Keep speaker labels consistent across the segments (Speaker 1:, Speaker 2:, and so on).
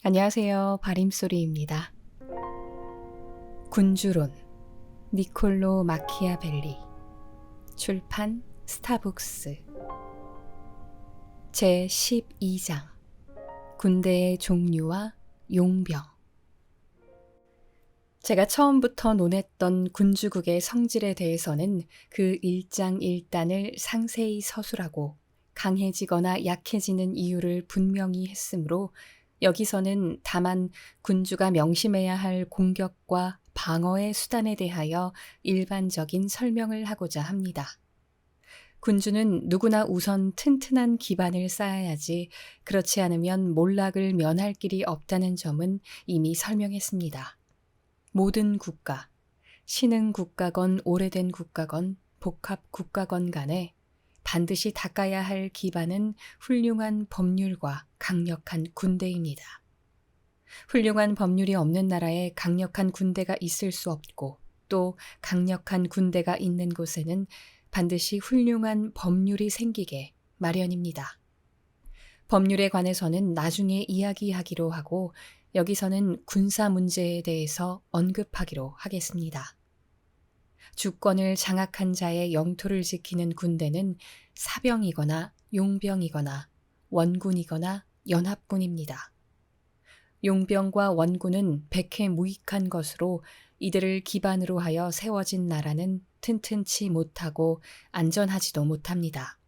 Speaker 1: 안녕하세요. 바림소리입니다. 군주론, 니콜로 마키아벨리, 출판 스타북스, 제12장, 군대의 종류와 용병. 제가 처음부터 논했던 군주국의 성질에 대해서는 그 일장일단을 상세히 서술하고 강해지거나 약해지는 이유를 분명히 했으므로 여기서는 다만 군주가 명심해야 할 공격과 방어의 수단에 대하여 일반적인 설명을 하고자 합니다. 군주는 누구나 우선 튼튼한 기반을 쌓아야지 그렇지 않으면 몰락을 면할 길이 없다는 점은 이미 설명했습니다. 모든 국가, 신흥 국가건 오래된 국가건 복합 국가건 간에 반드시 닦아야 할 기반은 훌륭한 법률과 강력한 군대입니다. 훌륭한 법률이 없는 나라에 강력한 군대가 있을 수 없고 또 강력한 군대가 있는 곳에는 반드시 훌륭한 법률이 생기게 마련입니다. 법률에 관해서는 나중에 이야기하기로 하고 여기서는 군사 문제에 대해서 언급하기로 하겠습니다. 주권을 장악한 자의 영토를 지키는 군대는 사병이거나 용병이거나 원군이거나 연합군입니다. 용병과 원군은 백해무익한 것으로 이들을 기반으로 하여 세워진 나라는 튼튼치 못하고 안전하지도 못합니다.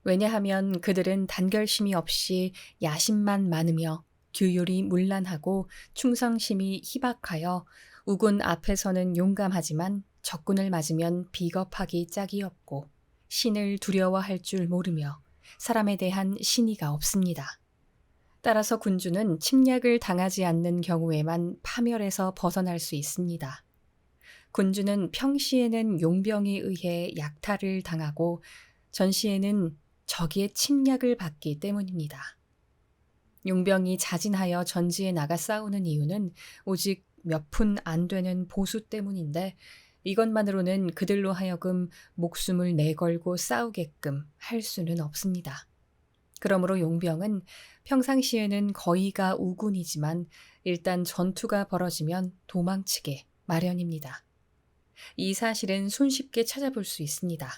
Speaker 1: 왜냐하면 그들은 단결심이 없이 야심만 많으며 규율이 문란하고 충성심이 희박하여 우군 앞에서는 용감하지만 적군을 맞으면 비겁하기 짝이 없고 신을 두려워할 줄 모르며 사람에 대한 신의가 없습니다. 따라서 군주는 침략을 당하지 않는 경우에만 파멸에서 벗어날 수 있습니다. 군주는 평시에는 용병에 의해 약탈을 당하고 전시에는 적의 침략을 받기 때문입니다. 용병이 자진하여 전지에 나가 싸우는 이유는 오직 몇 푼 안 되는 보수 때문인데 이것만으로는 그들로 하여금 목숨을 내걸고 싸우게끔 할 수는 없습니다. 그러므로 용병은 평상시에는 거의가 우군이지만 일단 전투가 벌어지면 도망치게 마련입니다. 이 사실은 손쉽게 찾아볼 수 있습니다.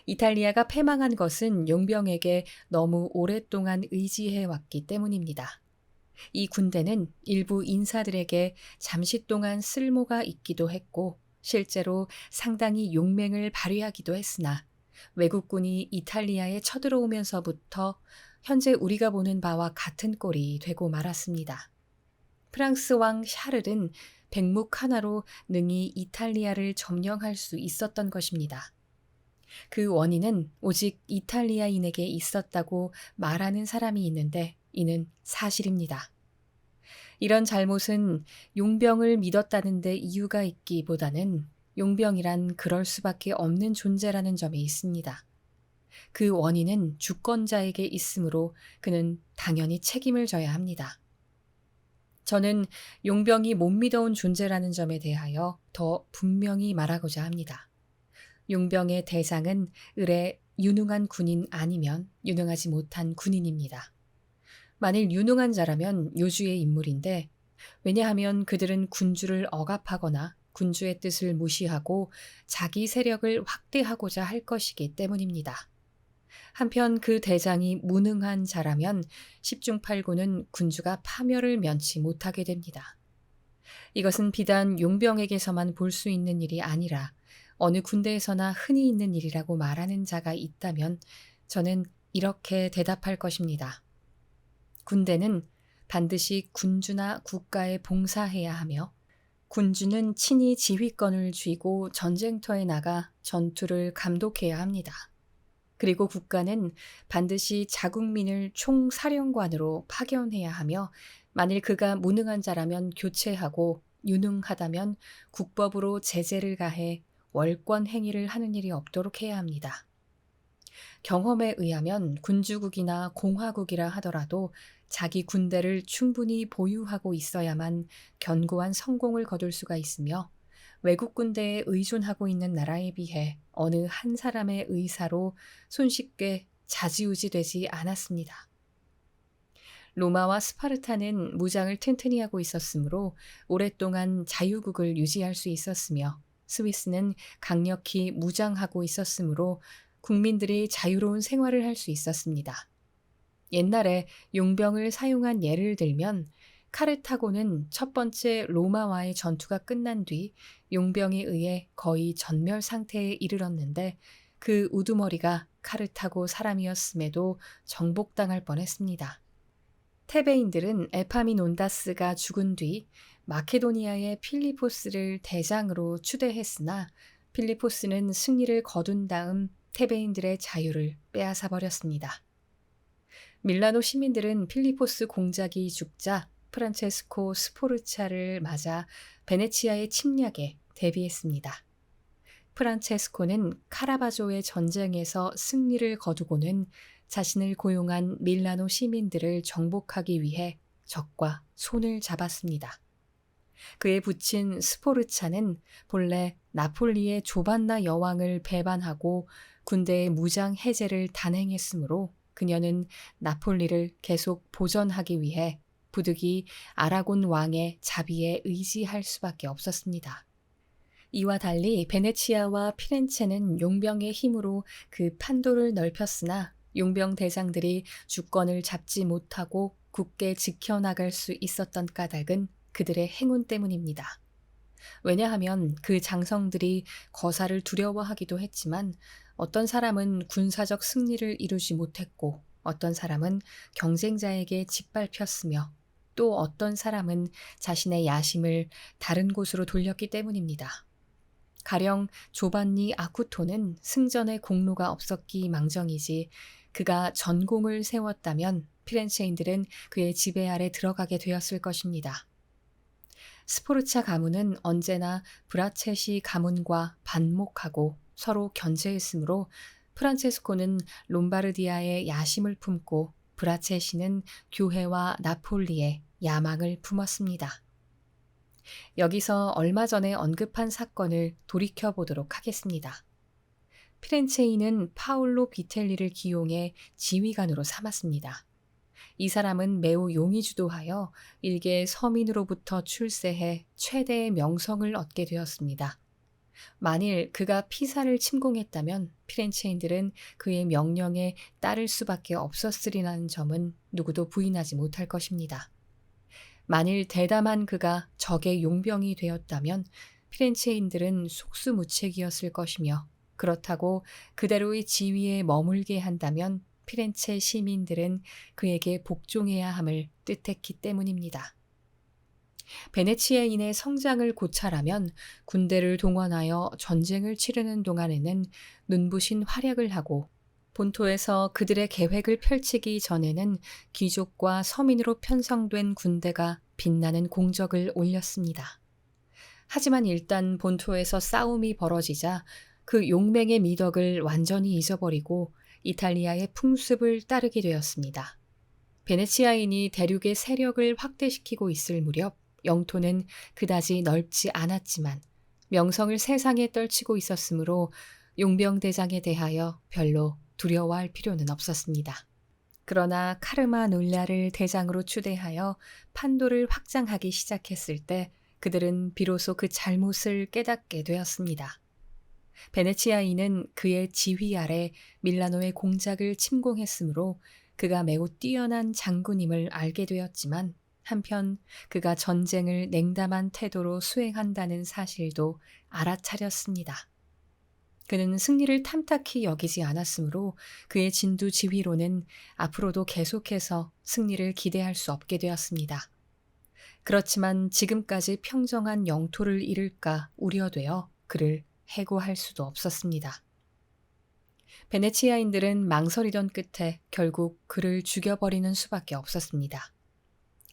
Speaker 1: 이탈리아가 패망한 것은 용병에게 너무 오랫동안 의지해왔기 때문입니다. 이 군대는 일부 인사들에게 잠시 동안 쓸모가 있기도 했고 실제로 상당히 용맹을 발휘하기도 했으나 외국군이 이탈리아에 쳐들어오면서부터 현재 우리가 보는 바와 같은 꼴이 되고 말았습니다. 프랑스 왕 샤를은 백묵 하나로 능히 이탈리아를 점령할 수 있었던 것입니다. 그 원인은 오직 이탈리아인에게 있었다고 말하는 사람이 있는데 이는 사실입니다. 이런 잘못은 용병을 믿었다는 데 이유가 있기보다는 용병이란 그럴 수밖에 없는 존재라는 점에 있습니다. 그 원인은 주권자에게 있으므로 그는 당연히 책임을 져야 합니다. 저는 용병이 못 믿어온 존재라는 점에 대하여 더 분명히 말하고자 합니다. 용병의 대상은 을에 유능한 군인 아니면 유능하지 못한 군인입니다. 만일 유능한 자라면 요주의 인물인데 왜냐하면 그들은 군주를 억압하거나 군주의 뜻을 무시하고 자기 세력을 확대하고자 할 것이기 때문입니다. 한편 그 대장이 무능한 자라면 10중 8구는 군주가 파멸을 면치 못하게 됩니다. 이것은 비단 용병에게서만 볼 수 있는 일이 아니라 어느 군대에서나 흔히 있는 일이라고 말하는 자가 있다면 저는 이렇게 대답할 것입니다. 군대는 반드시 군주나 국가에 봉사해야 하며 군주는 친히 지휘권을 쥐고 전쟁터에 나가 전투를 감독해야 합니다. 그리고 국가는 반드시 자국민을 총사령관으로 파견해야 하며 만일 그가 무능한 자라면 교체하고 유능하다면 국법으로 제재를 가해 월권 행위를 하는 일이 없도록 해야 합니다. 경험에 의하면 군주국이나 공화국이라 하더라도 자기 군대를 충분히 보유하고 있어야만 견고한 성공을 거둘 수가 있으며 외국 군대에 의존하고 있는 나라에 비해 어느 한 사람의 의사로 손쉽게 좌지우지되지 않았습니다. 로마와 스파르타는 무장을 튼튼히 하고 있었으므로 오랫동안 자유국을 유지할 수 있었으며 스위스는 강력히 무장하고 있었으므로 국민들이 자유로운 생활을 할 수 있었습니다. 옛날에 용병을 사용한 예를 들면 카르타고는 첫 번째 로마와의 전투가 끝난 뒤 용병에 의해 거의 전멸 상태에 이르렀는데 그 우두머리가 카르타고 사람이었음에도 정복당할 뻔했습니다. 테베인들은 에파미논다스가 죽은 뒤 마케도니아의 필리포스를 대장으로 추대했으나 필리포스는 승리를 거둔 다음 테베인들의 자유를 빼앗아 버렸습니다. 밀라노 시민들은 필리포스 공작이 죽자 프란체스코 스포르차를 맞아 베네치아의 침략에 대비했습니다. 프란체스코는 카라바조의 전쟁에서 승리를 거두고는 자신을 고용한 밀라노 시민들을 정복하기 위해 적과 손을 잡았습니다. 그의 부친 스포르차는 본래 나폴리의 조반나 여왕을 배반하고 군대의 무장 해제를 단행했으므로 그녀는 나폴리를 계속 보전하기 위해 부득이 아라곤 왕의 자비에 의지할 수밖에 없었습니다. 이와 달리 베네치아와 피렌체는 용병의 힘으로 그 판도를 넓혔으나 용병 대장들이 주권을 잡지 못하고 굳게 지켜나갈 수 있었던 까닭은 그들의 행운 때문입니다. 왜냐하면 그 장성들이 거사를 두려워하기도 했지만 어떤 사람은 군사적 승리를 이루지 못했고 어떤 사람은 경쟁자에게 짓밟혔으며 또 어떤 사람은 자신의 야심을 다른 곳으로 돌렸기 때문입니다. 가령 조반니 아쿠토는 승전에 공로가 없었기 망정이지 그가 전공을 세웠다면 피렌체인들은 그의 지배 아래 들어가게 되었을 것입니다. 스포르차 가문은 언제나 브라체시 가문과 반목하고 서로 견제했으므로 프란체스코는 롬바르디아의 야심을 품고 브라체시는 교회와 나폴리의 야망을 품었습니다. 여기서 얼마 전에 언급한 사건을 돌이켜보도록 하겠습니다. 피렌체인은 파울로 비텔리를 기용해 지휘관으로 삼았습니다. 이 사람은 매우 용의주도하여 일개 서민으로부터 출세해 최대의 명성을 얻게 되었습니다. 만일 그가 피사를 침공했다면 피렌체인들은 그의 명령에 따를 수밖에 없었으리라는 점은 누구도 부인하지 못할 것입니다. 만일 대담한 그가 적의 용병이 되었다면 피렌체인들은 속수무책이었을 것이며 그렇다고 그대로의 지위에 머물게 한다면 피렌체 시민들은 그에게 복종해야 함을 뜻했기 때문입니다. 베네치아인의 성장을 고찰하면 군대를 동원하여 전쟁을 치르는 동안에는 눈부신 활약을 하고 본토에서 그들의 계획을 펼치기 전에는 귀족과 서민으로 편성된 군대가 빛나는 공적을 올렸습니다. 하지만 일단 본토에서 싸움이 벌어지자 그 용맹의 미덕을 완전히 잊어버리고 이탈리아의 풍습을 따르게 되었습니다. 베네치아인이 대륙의 세력을 확대시키고 있을 무렵 영토는 그다지 넓지 않았지만 명성을 세상에 떨치고 있었으므로 용병대장에 대하여 별로 두려워할 필요는 없었습니다. 그러나 카르마 놀라를 대장으로 추대하여 판도를 확장하기 시작했을 때 그들은 비로소 그 잘못을 깨닫게 되었습니다. 베네치아인은 그의 지휘 아래 밀라노의 공작을 침공했으므로 그가 매우 뛰어난 장군임을 알게 되었지만 한편 그가 전쟁을 냉담한 태도로 수행한다는 사실도 알아차렸습니다. 그는 승리를 탐탁히 여기지 않았으므로 그의 진두 지휘로는 앞으로도 계속해서 승리를 기대할 수 없게 되었습니다. 그렇지만 지금까지 평정한 영토를 잃을까 우려되어 그를 해고할 수도 없었습니다. 베네치아인들은 망설이던 끝에 결국 그를 죽여버리는 수밖에 없었습니다.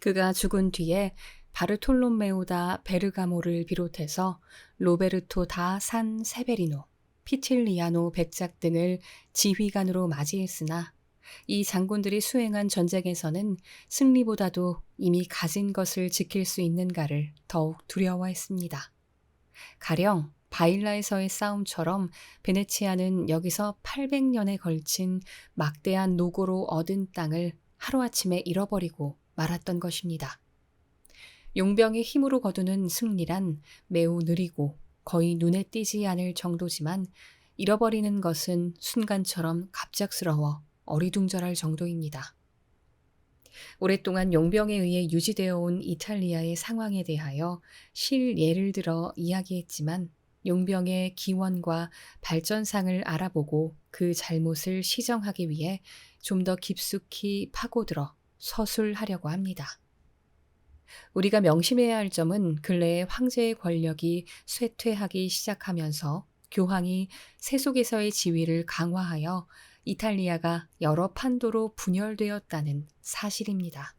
Speaker 1: 그가 죽은 뒤에 바르톨롬메오 다 베르가모를 비롯해서 로베르토 다 산 세베리노, 피틸리아노 백작 등을 지휘관으로 맞이했으나 이 장군들이 수행한 전쟁에서는 승리보다도 이미 가진 것을 지킬 수 있는가를 더욱 두려워했습니다. 가령 바일라에서의 싸움처럼 베네치아는 여기서 800년에 걸친 막대한 노고로 얻은 땅을 하루아침에 잃어버리고 말았던 것입니다. 용병의 힘으로 거두는 승리란 매우 느리고 거의 눈에 띄지 않을 정도지만 잃어버리는 것은 순간처럼 갑작스러워 어리둥절할 정도입니다. 오랫동안 용병에 의해 유지되어 온 이탈리아의 상황에 대하여 실예를 들어 이야기했지만 용병의 기원과 발전상을 알아보고 그 잘못을 시정하기 위해 좀 더 깊숙이 파고들어 서술하려고 합니다. 우리가 명심해야 할 점은 근래에 황제의 권력이 쇠퇴하기 시작하면서 교황이 세속에서의 지위를 강화하여 이탈리아가 여러 판도로 분열되었다는 사실입니다.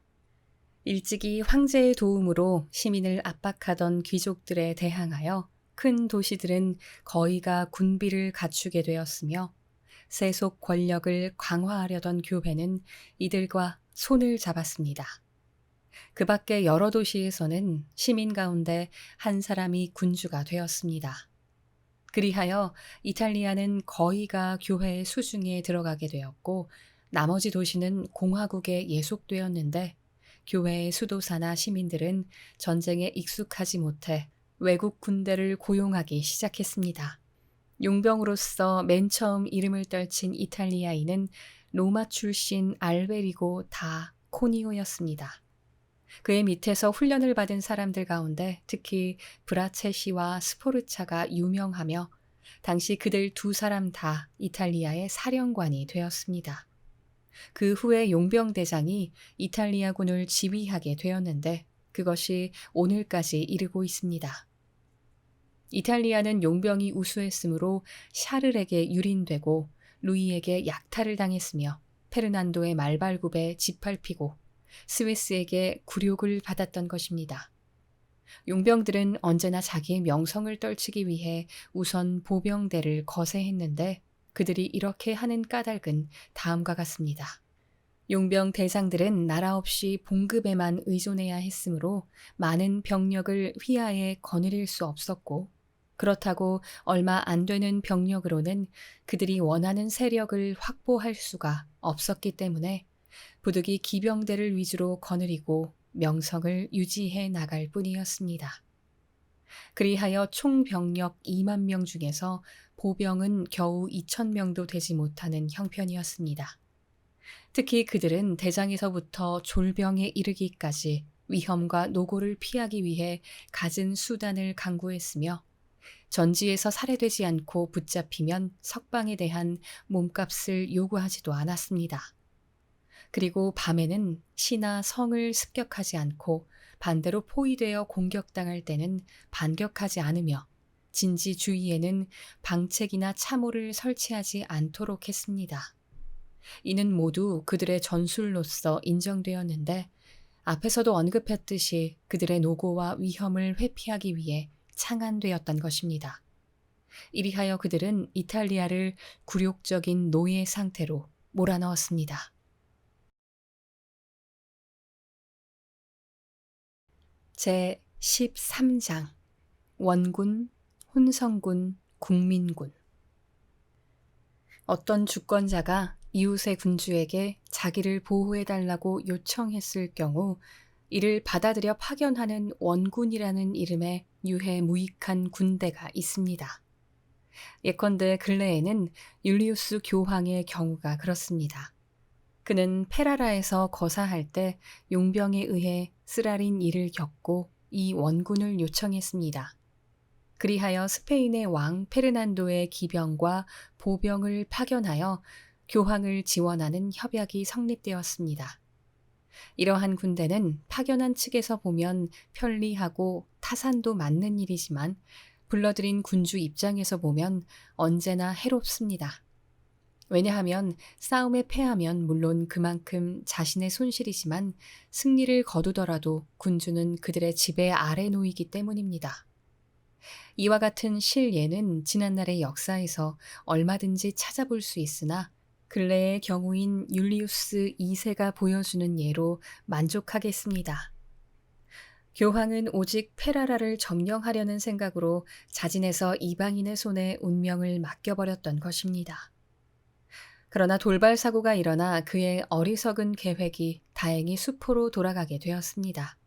Speaker 1: 일찍이 황제의 도움으로 시민을 압박하던 귀족들에 대항하여 큰 도시들은 거의가 군비를 갖추게 되었으며 세속 권력을 강화하려던 교회는 이들과 손을 잡았습니다. 그 밖에 여러 도시에서는 시민 가운데 한 사람이 군주가 되었습니다. 그리하여 이탈리아는 거의가 교회의 수중에 들어가게 되었고 나머지 도시는 공화국에 예속되었는데 교회의 수도사나 시민들은 전쟁에 익숙하지 못해 외국 군대를 고용하기 시작했습니다. 용병으로서 맨 처음 이름을 떨친 이탈리아인은 로마 출신 알베리고 다 코니오였습니다. 그의 밑에서 훈련을 받은 사람들 가운데 특히 브라체시와 스포르차가 유명하며 당시 그들 두 사람 다 이탈리아의 사령관이 되었습니다. 그 후에 용병대장이 이탈리아군을 지휘하게 되었는데 그것이 오늘까지 이르고 있습니다. 이탈리아는 용병이 우수했으므로 샤를에게 유린되고 루이에게 약탈을 당했으며 페르난도의 말발굽에 짓밟히고 스위스에게 굴욕을 받았던 것입니다. 용병들은 언제나 자기의 명성을 떨치기 위해 우선 보병대를 거세했는데 그들이 이렇게 하는 까닭은 다음과 같습니다. 용병 대장들은 나라 없이 봉급에만 의존해야 했으므로 많은 병력을 휘하에 거느릴 수 없었고 그렇다고 얼마 안 되는 병력으로는 그들이 원하는 세력을 확보할 수가 없었기 때문에 부득이 기병대를 위주로 거느리고 명성을 유지해 나갈 뿐이었습니다. 그리하여 총 병력 2만 명 중에서 보병은 겨우 2,000명도 되지 못하는 형편이었습니다. 특히 그들은 대장에서부터 졸병에 이르기까지 위험과 노고를 피하기 위해 갖은 수단을 강구했으며 전지에서 살해되지 않고 붙잡히면 석방에 대한 몸값을 요구하지도 않았습니다. 그리고 밤에는 시나 성을 습격하지 않고 반대로 포위되어 공격당할 때는 반격하지 않으며 진지 주위에는 방책이나 참호를 설치하지 않도록 했습니다. 이는 모두 그들의 전술로서 인정되었는데 앞에서도 언급했듯이 그들의 노고와 위험을 회피하기 위해 창안되었던 것입니다. 이리하여 그들은 이탈리아를 굴욕적인 노예 상태로 몰아넣었습니다. 제 13장 원군, 혼성군, 국민군. 어떤 주권자가 이웃의 군주에게 자기를 보호해달라고 요청했을 경우 이를 받아들여 파견하는 원군이라는 이름의 유해무익한 군대가 있습니다. 예컨대 근래에는 율리우스 교황의 경우가 그렇습니다. 그는 페라라에서 거사할 때 용병에 의해 쓰라린 일을 겪고 이 원군을 요청했습니다. 그리하여 스페인의 왕 페르난도의 기병과 보병을 파견하여 교황을 지원하는 협약이 성립되었습니다. 이러한 군대는 파견한 측에서 보면 편리하고 타산도 맞는 일이지만 불러들인 군주 입장에서 보면 언제나 해롭습니다. 왜냐하면 싸움에 패하면 물론 그만큼 자신의 손실이지만 승리를 거두더라도 군주는 그들의 지배 아래 놓이기 때문입니다. 이와 같은 실예는 지난날의 역사에서 얼마든지 찾아볼 수 있으나 근래의 경우인 율리우스 2세가 보여주는 예로 만족하겠습니다. 교황은 오직 페라라를 점령하려는 생각으로 자진해서 이방인의 손에 운명을 맡겨버렸던 것입니다. 그러나 돌발 사고가 일어나 그의 어리석은 계획이 다행히 수포로 돌아가게 되었습니다.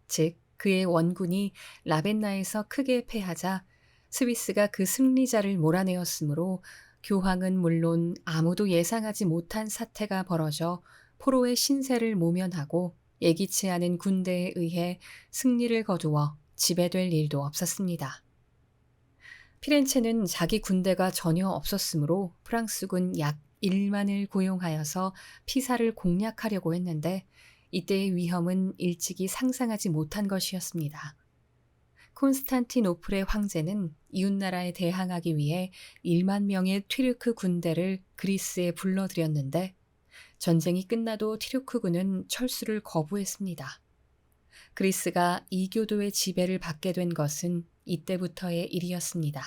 Speaker 1: 즉, 그의 원군이 라벤나에서 크게 패하자 스위스가 그 승리자를 몰아내었으므로 교황은 물론 아무도 예상하지 못한 사태가 벌어져 포로의 신세를 모면하고 예기치 않은 군대에 의해 승리를 거두어 지배될 일도 없었습니다. 피렌체는 자기 군대가 전혀 없었으므로 프랑스군 약 1만을 고용하여서 피사를 공략하려고 했는데 이때의 위험은 일찍이 상상하지 못한 것이었습니다. 콘스탄티노플의 황제는 이웃나라에 대항하기 위해 1만 명의 튀르크 군대를 그리스에 불러들였는데 전쟁이 끝나도 튀르크군은 철수를 거부했습니다. 그리스가 이교도의 지배를 받게 된 것은 이때부터의 일이었습니다.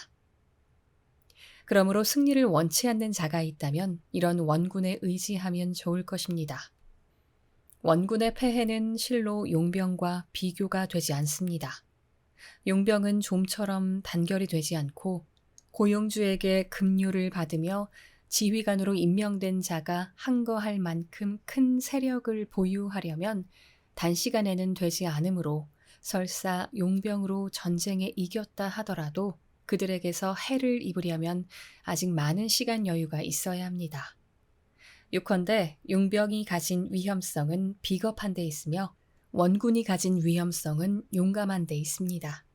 Speaker 1: 그러므로 승리를 원치 않는 자가 있다면 이런 원군에 의지하면 좋을 것입니다. 원군의 패해는 실로 용병과 비교가 되지 않습니다. 용병은 좀처럼 단결이 되지 않고 고용주에게 급료를 받으며 지휘관으로 임명된 자가 항거할 만큼 큰 세력을 보유하려면 단시간에는 되지 않으므로 설사 용병으로 전쟁에 이겼다 하더라도 그들에게서 해를 입으려면 아직 많은 시간 여유가 있어야 합니다. 요컨대 용병이 가진 위험성은 비겁한 데 있으며 원군이 가진 위험성은 용감한 데 있습니다.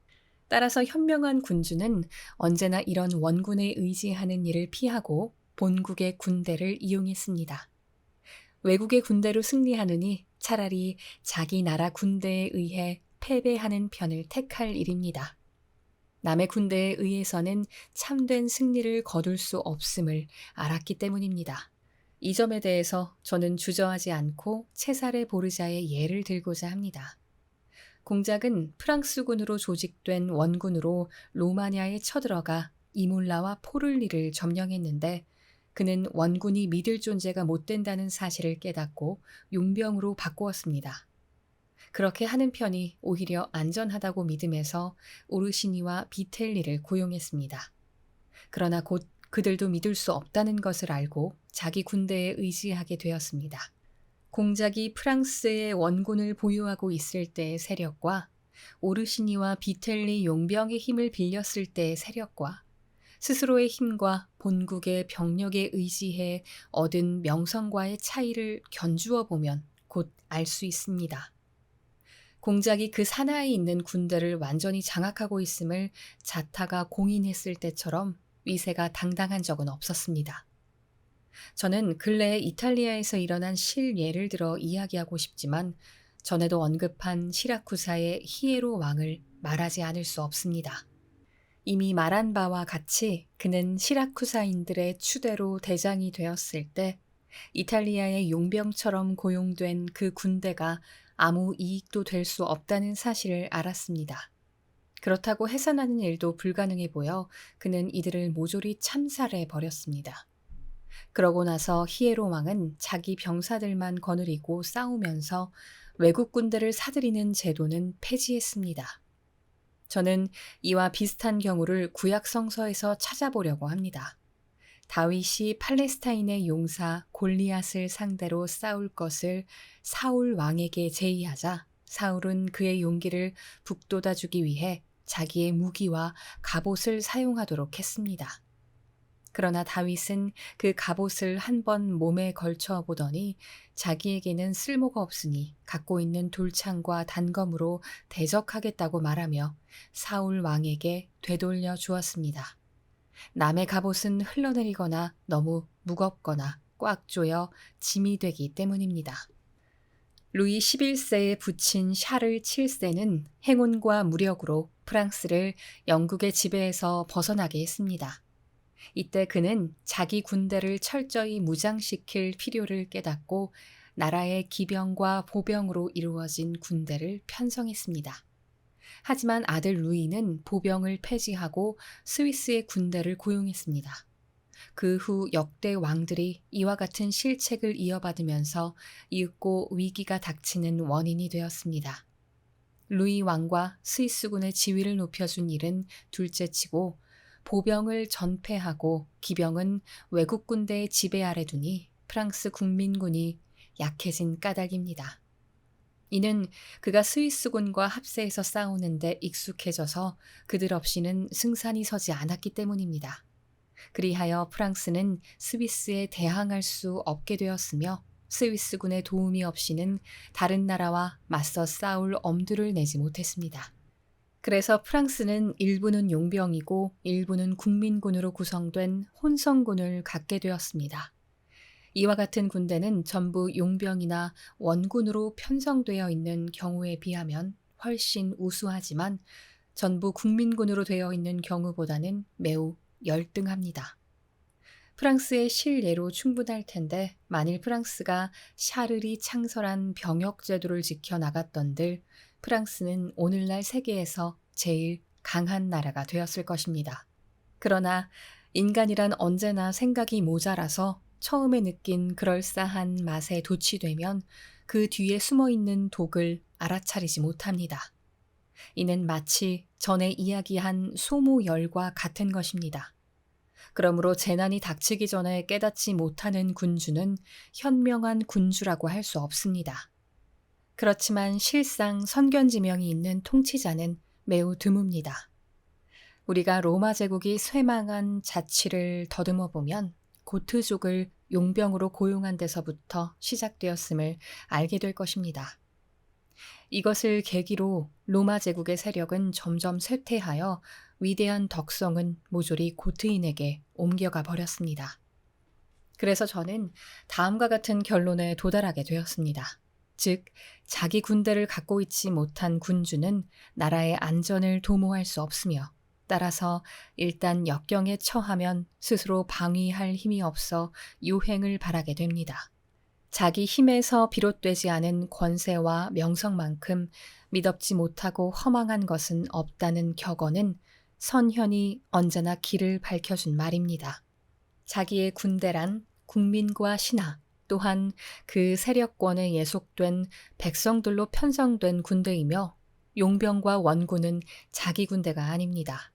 Speaker 1: 따라서 현명한 군주는 언제나 이런 원군에 의지하는 일을 피하고 본국의 군대를 이용했습니다. 외국의 군대로 승리하느니 차라리 자기 나라 군대에 의해 패배하는 편을 택할 일입니다. 남의 군대에 의해서는 참된 승리를 거둘 수 없음을 알았기 때문입니다. 이 점에 대해서 저는 주저하지 않고 체사레 보르자의 예를 들고자 합니다. 공작은 프랑스군으로 조직된 원군으로 로마냐에 쳐들어가 이몰라와 포를리를 점령했는데 그는 원군이 믿을 존재가 못 된다는 사실을 깨닫고 용병으로 바꾸었습니다. 그렇게 하는 편이 오히려 안전하다고 믿음에서 오르시니와 비텔리를 고용했습니다. 그러나 곧 그들도 믿을 수 없다는 것을 알고 자기 군대에 의지하게 되었습니다. 공작이 프랑스의 원군을 보유하고 있을 때의 세력과 오르시니와 비텔리 용병의 힘을 빌렸을 때의 세력과 스스로의 힘과 본국의 병력에 의지해 얻은 명성과의 차이를 견주어 보면 곧 알 수 있습니다. 공작이 그 산하에 있는 군대를 완전히 장악하고 있음을 자타가 공인했을 때처럼 위세가 당당한 적은 없었습니다. 저는 근래에 이탈리아에서 일어난 실예를 들어 이야기하고 싶지만 전에도 언급한 시라쿠사의 히에로 왕을 말하지 않을 수 없습니다. 이미 말한 바와 같이 그는 시라쿠사인들의 추대로 대장이 되었을 때 이탈리아의 용병처럼 고용된 그 군대가 아무 이익도 될 수 없다는 사실을 알았습니다. 그렇다고 해산하는 일도 불가능해 보여 그는 이들을 모조리 참살해 버렸습니다. 그러고 나서 히에로 왕은 자기 병사들만 거느리고 싸우면서 외국 군대를 사들이는 제도는 폐지했습니다. 저는 이와 비슷한 경우를 구약 성서에서 찾아보려고 합니다. 다윗이 팔레스타인의 용사 골리앗을 상대로 싸울 것을 사울 왕에게 제의하자 사울은 그의 용기를 북돋아 주기 위해 자기의 무기와 갑옷을 사용하도록 했습니다. 그러나 다윗은 그 갑옷을 한 번 몸에 걸쳐 보더니 자기에게는 쓸모가 없으니 갖고 있는 돌창과 단검으로 대적하겠다고 말하며 사울 왕에게 되돌려 주었습니다. 남의 갑옷은 흘러내리거나 너무 무겁거나 꽉 조여 짐이 되기 때문입니다. 루이 11세에 붙인 샤를 7세는 행운과 무력으로 프랑스를 영국의 지배에서 벗어나게 했습니다. 이때 그는 자기 군대를 철저히 무장시킬 필요를 깨닫고 나라의 기병과 보병으로 이루어진 군대를 편성했습니다. 하지만 아들 루이는 보병을 폐지하고 스위스의 군대를 고용했습니다. 그 후 역대 왕들이 이와 같은 실책을 이어받으면서 이윽고 위기가 닥치는 원인이 되었습니다. 루이 왕과 스위스군의 지위를 높여준 일은 둘째치고 보병을 전패하고 기병은 외국 군대의 지배 아래 두니 프랑스 국민군이 약해진 까닭입니다. 이는 그가 스위스군과 합세해서 싸우는데 익숙해져서 그들 없이는 승산이 서지 않았기 때문입니다. 그리하여 프랑스는 스위스에 대항할 수 없게 되었으며 스위스군의 도움이 없이는 다른 나라와 맞서 싸울 엄두를 내지 못했습니다. 그래서 프랑스는 일부는 용병이고 일부는 국민군으로 구성된 혼성군을 갖게 되었습니다. 이와 같은 군대는 전부 용병이나 원군으로 편성되어 있는 경우에 비하면 훨씬 우수하지만 전부 국민군으로 되어 있는 경우보다는 매우 열등합니다. 프랑스의 실례로 충분할 텐데 만일 프랑스가 샤를이 창설한 병역 제도를 지켜나갔던들 프랑스는 오늘날 세계에서 제일 강한 나라가 되었을 것입니다. 그러나 인간이란 언제나 생각이 모자라서 처음에 느낀 그럴싸한 맛에 도취되면 그 뒤에 숨어있는 독을 알아차리지 못합니다. 이는 마치 전에 이야기한 소모열과 같은 것입니다. 그러므로 재난이 닥치기 전에 깨닫지 못하는 군주는 현명한 군주라고 할 수 없습니다. 그렇지만 실상 선견지명이 있는 통치자는 매우 드뭅니다. 우리가 로마 제국이 쇠망한 자취를 더듬어 보면 고트족을 용병으로 고용한 데서부터 시작되었음을 알게 될 것입니다. 이것을 계기로 로마 제국의 세력은 점점 쇠퇴하여 위대한 덕성은 모조리 고트인에게 옮겨가 버렸습니다. 그래서 저는 다음과 같은 결론에 도달하게 되었습니다. 즉, 자기 군대를 갖고 있지 못한 군주는 나라의 안전을 도모할 수 없으며 따라서 일단 역경에 처하면 스스로 방위할 힘이 없어 유행을 바라게 됩니다. 자기 힘에서 비롯되지 않은 권세와 명성만큼 미덥지 못하고 허망한 것은 없다는 격언은 선현이 언제나 길을 밝혀준 말입니다. 자기의 군대란 국민과 신하 또한 그 세력권에 예속된 백성들로 편성된 군대이며 용병과 원군은 자기 군대가 아닙니다.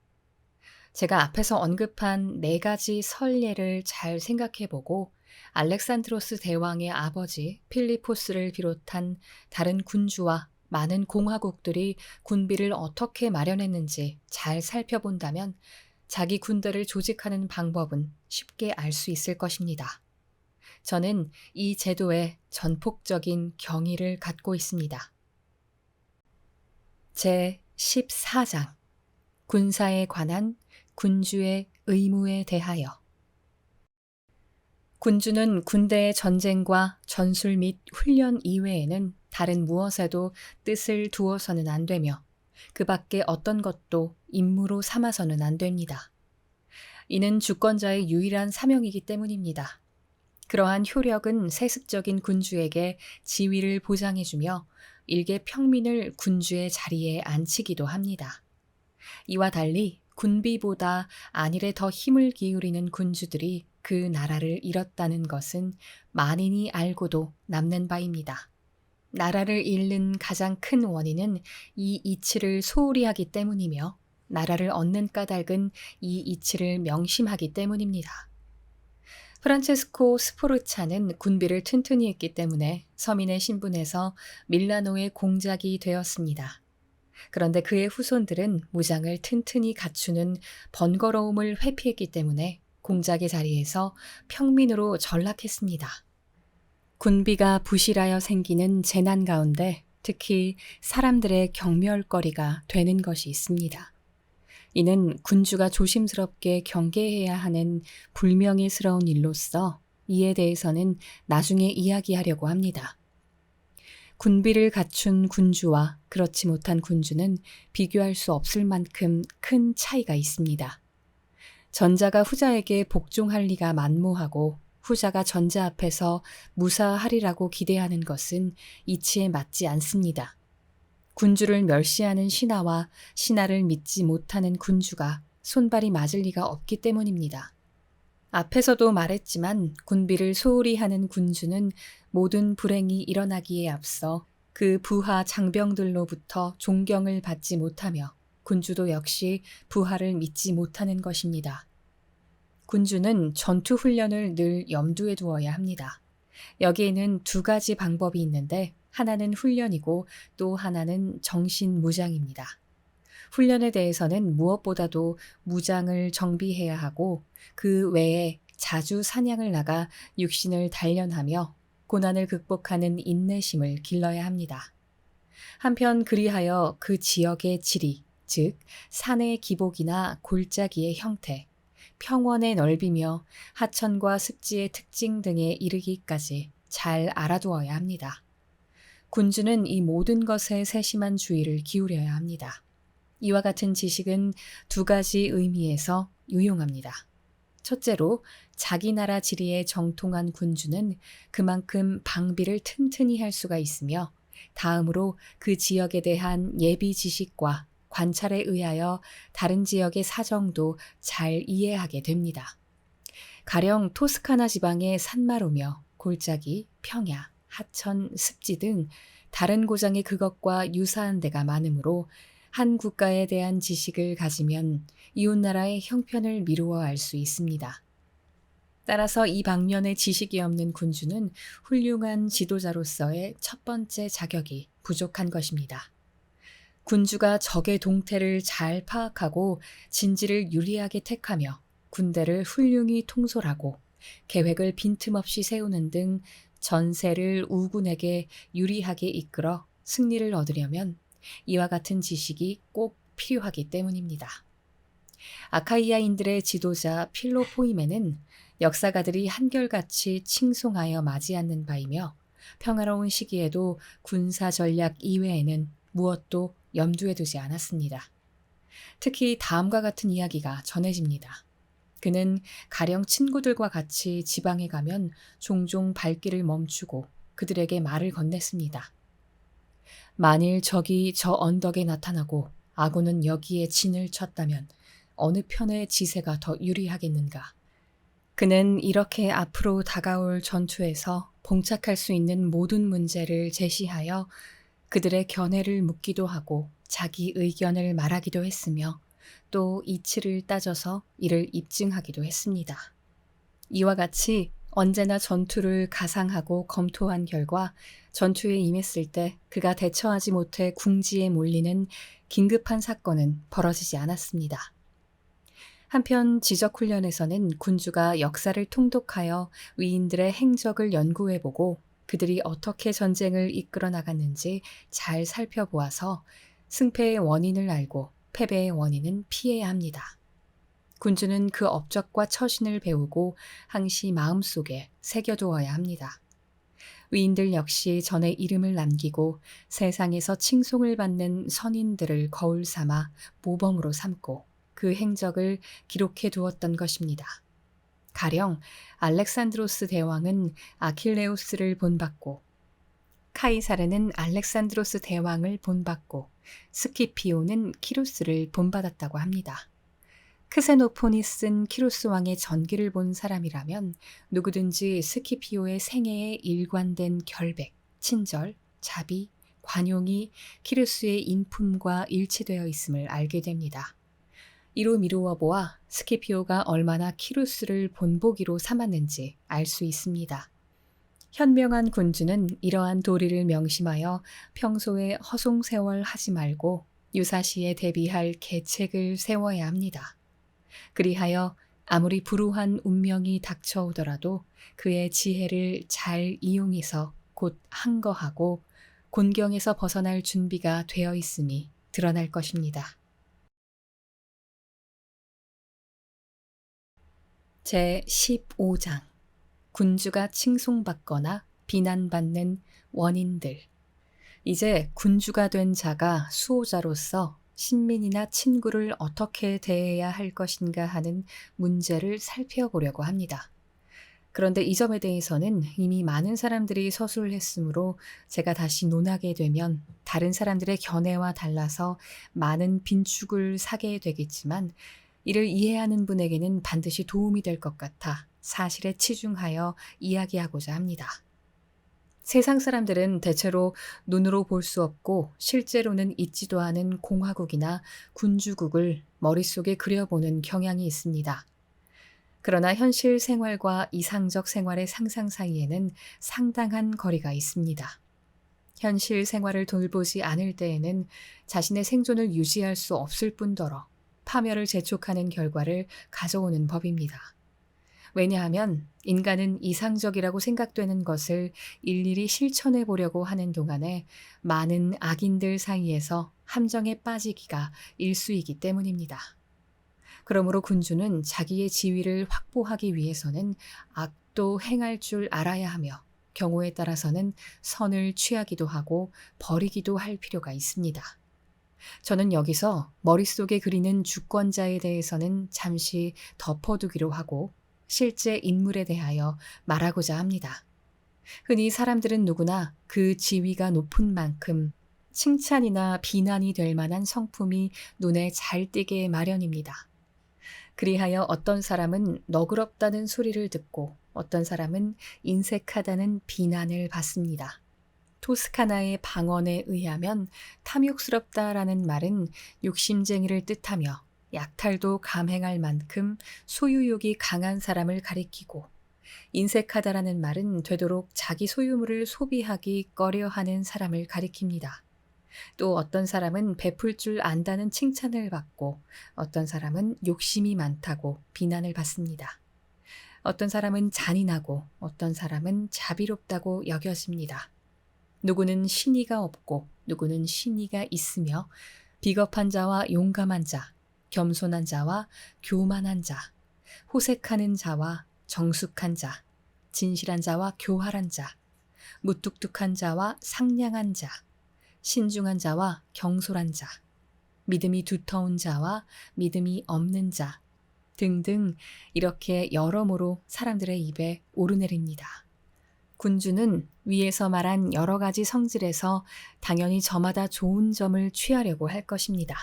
Speaker 1: 제가 앞에서 언급한 4가지 선례를 잘 생각해보고 알렉산드로스 대왕의 아버지 필리포스를 비롯한 다른 군주와 많은 공화국들이 군비를 어떻게 마련했는지 잘 살펴본다면 자기 군대를 조직하는 방법은 쉽게 알 수 있을 것입니다. 저는 이 제도에 전폭적인 경의를 갖고 있습니다. 제 14장 군사에 관한 군주의 의무에 대하여 군주는 군대의 전쟁과 전술 및 훈련 이외에는 다른 무엇에도 뜻을 두어서는 안 되며 그 밖에 어떤 것도 임무로 삼아서는 안 됩니다. 이는 주권자의 유일한 사명이기 때문입니다. 그러한 효력은 세습적인 군주에게 지위를 보장해주며 일개 평민을 군주의 자리에 앉히기도 합니다. 이와 달리 군비보다 안일에 더 힘을 기울이는 군주들이 그 나라를 잃었다는 것은 만인이 알고도 남는 바입니다. 나라를 잃는 가장 큰 원인은 이 이치를 소홀히 하기 때문이며 나라를 얻는 까닭은 이 이치를 명심하기 때문입니다. 프란체스코 스포르차는 군비를 튼튼히 했기 때문에 서민의 신분에서 밀라노의 공작이 되었습니다. 그런데 그의 후손들은 무장을 튼튼히 갖추는 번거로움을 회피했기 때문에 공작의 자리에서 평민으로 전락했습니다. 군비가 부실하여 생기는 재난 가운데 특히 사람들의 경멸거리가 되는 것이 있습니다. 이는 군주가 조심스럽게 경계해야 하는 불명예스러운 일로서 이에 대해서는 나중에 이야기하려고 합니다. 군비를 갖춘 군주와 그렇지 못한 군주는 비교할 수 없을 만큼 큰 차이가 있습니다. 전자가 후자에게 복종할 리가 만무하고 후자가 전자 앞에서 무사하리라고 기대하는 것은 이치에 맞지 않습니다. 군주를 멸시하는 신하와 신하를 믿지 못하는 군주가 손발이 맞을 리가 없기 때문입니다. 앞에서도 말했지만 군비를 소홀히 하는 군주는 모든 불행이 일어나기에 앞서 그 부하 장병들로부터 존경을 받지 못하며 군주도 역시 부하를 믿지 못하는 것입니다. 군주는 전투 훈련을 늘 염두에 두어야 합니다. 여기에는 두 가지 방법이 있는데 하나는 훈련이고 또 하나는 정신무장입니다. 훈련에 대해서는 무엇보다도 무장을 정비해야 하고 그 외에 자주 사냥을 나가 육신을 단련하며 고난을 극복하는 인내심을 길러야 합니다. 한편 그리하여 그 지역의 지리, 즉 산의 기복이나 골짜기의 형태, 평원의 넓이며 하천과 습지의 특징 등에 이르기까지 잘 알아두어야 합니다. 군주는 이 모든 것에 세심한 주의를 기울여야 합니다. 이와 같은 지식은 두 가지 의미에서 유용합니다. 첫째로 자기 나라 지리에 정통한 군주는 그만큼 방비를 튼튼히 할 수가 있으며 다음으로 그 지역에 대한 예비 지식과 관찰에 의하여 다른 지역의 사정도 잘 이해하게 됩니다. 가령 토스카나 지방의 산마루며 골짜기, 평야, 하천, 습지 등 다른 고장이 그것과 유사한 데가 많으므로 한 국가에 대한 지식을 가지면 이웃나라의 형편을 미루어 알 수 있습니다. 따라서 이 방면에 지식이 없는 군주는 훌륭한 지도자로서의 첫 번째 자격이 부족한 것입니다. 군주가 적의 동태를 잘 파악하고 진지를 유리하게 택하며 군대를 훌륭히 통솔하고 계획을 빈틈없이 세우는 등 전세를 우군에게 유리하게 이끌어 승리를 얻으려면 이와 같은 지식이 꼭 필요하기 때문입니다. 아카이아인들의 지도자 필로포이메는 역사가들이 한결같이 칭송하여 맞이 않는 바이며 평화로운 시기에도 군사 전략 이외에는 무엇도 염두에 두지 않았습니다. 특히 다음과 같은 이야기가 전해집니다. 그는 가령 친구들과 같이 지방에 가면 종종 발길을 멈추고 그들에게 말을 건넸습니다. 만일 적이 저 언덕에 나타나고 아군은 여기에 진을 쳤다면 어느 편의 지세가 더 유리하겠는가? 그는 이렇게 앞으로 다가올 전투에서 봉착할 수 있는 모든 문제를 제시하여 그들의 견해를 묻기도 하고 자기 의견을 말하기도 했으며 또 이치를 따져서 이를 입증하기도 했습니다. 이와 같이 언제나 전투를 가상하고 검토한 결과 전투에 임했을 때 그가 대처하지 못해 궁지에 몰리는 긴급한 사건은 벌어지지 않았습니다. 한편 지적훈련에서는 군주가 역사를 통독하여 위인들의 행적을 연구해보고 그들이 어떻게 전쟁을 이끌어 나갔는지 잘 살펴보아서 승패의 원인을 알고 패배의 원인은 피해야 합니다. 군주는 그 업적과 처신을 배우고 항시 마음속에 새겨두어야 합니다. 위인들 역시 전에 이름을 남기고 세상에서 칭송을 받는 선인들을 거울 삼아 모범으로 삼고 그 행적을 기록해 두었던 것입니다. 가령 알렉산드로스 대왕은 아킬레우스를 본받고 카이사르는 알렉산드로스 대왕을 본받고 스키피오는 키루스를 본받았다고 합니다. 크세노포니스는 키루스 왕의 전기를 본 사람이라면 누구든지 스키피오의 생애에 일관된 결백, 친절, 자비, 관용이 키루스의 인품과 일치되어 있음을 알게 됩니다. 이로 미루어 보아 스키피오가 얼마나 키루스를 본보기로 삼았는지 알 수 있습니다. 현명한 군주는 이러한 도리를 명심하여 평소에 허송세월하지 말고 유사시에 대비할 계책을 세워야 합니다. 그리하여 아무리 불우한 운명이 닥쳐오더라도 그의 지혜를 잘 이용해서 곧 항거하고 곤경에서 벗어날 준비가 되어 있음이 드러날 것입니다. 제15장 군주가 칭송받거나 비난받는 원인들. 이제 군주가 된 자가 수호자로서 신민이나 친구를 어떻게 대해야 할 것인가 하는 문제를 살펴보려고 합니다. 그런데 이 점에 대해서는 이미 많은 사람들이 서술했으므로 제가 다시 논하게 되면 다른 사람들의 견해와 달라서 많은 빈축을 사게 되겠지만 이를 이해하는 분에게는 반드시 도움이 될 것 같아 사실에 치중하여 이야기하고자 합니다. 세상 사람들은 대체로 눈으로 볼 수 없고 실제로는 있지도 않은 공화국이나 군주국을 머릿속에 그려보는 경향이 있습니다. 그러나 현실 생활과 이상적 생활의 상상 사이에는 상당한 거리가 있습니다. 현실 생활을 돌보지 않을 때에는 자신의 생존을 유지할 수 없을 뿐더러 파멸을 재촉하는 결과를 가져오는 법입니다. 왜냐하면 인간은 이상적이라고 생각되는 것을 일일이 실천해 보려고 하는 동안에 많은 악인들 사이에서 함정에 빠지기가 일쑤이기 때문입니다. 그러므로 군주는 자기의 지위를 확보하기 위해서는 악도 행할 줄 알아야 하며 경우에 따라서는 선을 취하기도 하고 버리기도 할 필요가 있습니다. 저는 여기서 머릿속에 그리는 주권자에 대해서는 잠시 덮어두기로 하고 실제 인물에 대하여 말하고자 합니다. 흔히 사람들은 누구나 그 지위가 높은 만큼 칭찬이나 비난이 될 만한 성품이 눈에 잘 띄게 마련입니다. 그리하여 어떤 사람은 너그럽다는 소리를 듣고 어떤 사람은 인색하다는 비난을 받습니다. 토스카나의 방언에 의하면 탐욕스럽다라는 말은 욕심쟁이를 뜻하며 약탈도 감행할 만큼 소유욕이 강한 사람을 가리키고 인색하다라는 말은 되도록 자기 소유물을 소비하기 꺼려하는 사람을 가리킵니다. 또 어떤 사람은 베풀 줄 안다는 칭찬을 받고 어떤 사람은 욕심이 많다고 비난을 받습니다. 어떤 사람은 잔인하고 어떤 사람은 자비롭다고 여겨집니다. 누구는 신의가 없고 누구는 신의가 있으며 비겁한 자와 용감한 자, 겸손한 자와 교만한 자, 호색하는 자와 정숙한 자, 진실한 자와 교활한 자, 무뚝뚝한 자와 상냥한 자, 신중한 자와 경솔한 자, 믿음이 두터운 자와 믿음이 없는 자 등등 이렇게 여러모로 사람들의 입에 오르내립니다. 군주는 위에서 말한 여러 가지 성질에서 당연히 저마다 좋은 점을 취하려고 할 것입니다.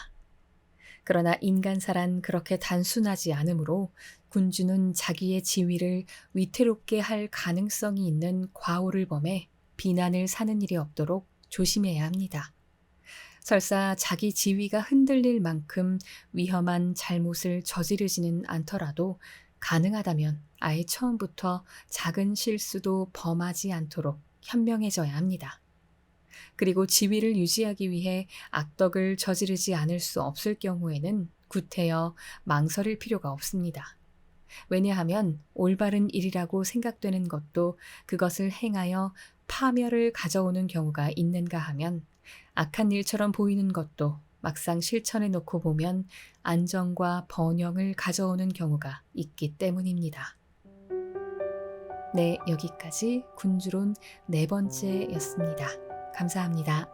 Speaker 1: 그러나 인간사란 그렇게 단순하지 않으므로 군주는 자기의 지위를 위태롭게 할 가능성이 있는 과오를 범해 비난을 사는 일이 없도록 조심해야 합니다. 설사 자기 지위가 흔들릴 만큼 위험한 잘못을 저지르지는 않더라도 가능하다면 아예 처음부터 작은 실수도 범하지 않도록 현명해져야 합니다. 그리고 지위를 유지하기 위해 악덕을 저지르지 않을 수 없을 경우에는 구태여 망설일 필요가 없습니다. 왜냐하면 올바른 일이라고 생각되는 것도 그것을 행하여 파멸을 가져오는 경우가 있는가 하면 악한 일처럼 보이는 것도 막상 실천해 놓고 보면 안정과 번영을 가져오는 경우가 있기 때문입니다. 네, 여기까지 군주론 4번째였습니다. 감사합니다.